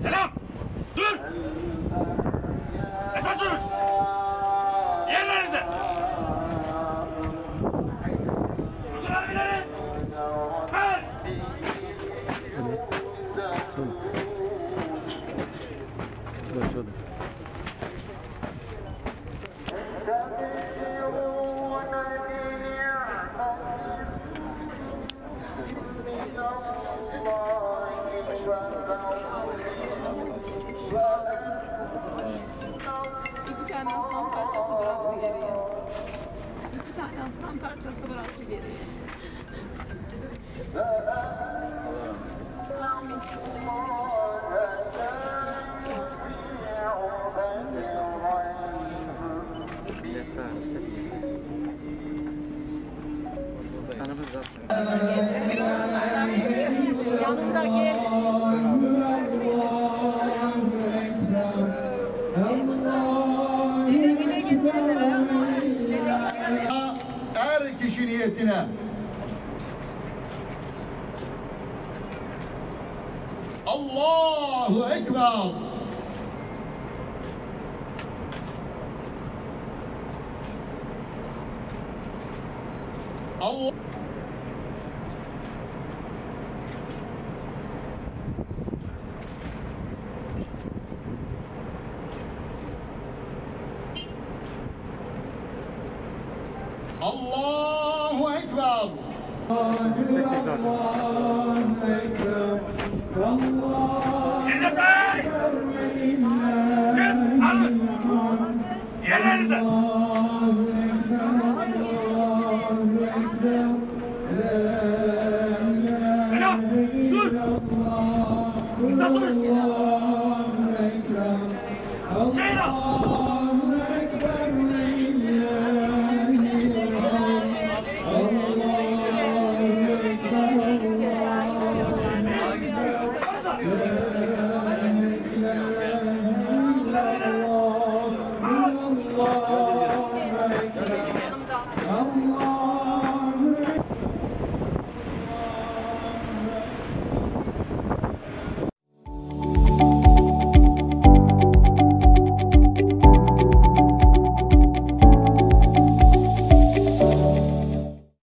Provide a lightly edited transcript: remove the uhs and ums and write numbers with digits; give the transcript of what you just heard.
Selam! Dur! Esas duruş! Yerlerinize! Kutular bilelim! Ver! Şurada. İki tane aslan parçası bıraktı geriye. İki tane aslan parçası bıraktı geriye. Amin. Yanında gel. Er kişi niyetine Allahu Ekber. Allah Allahu Ekber. Yerine say! Gel! Alın! Yerlerinize! Selam! Dur! Esas duruş! Şehit al!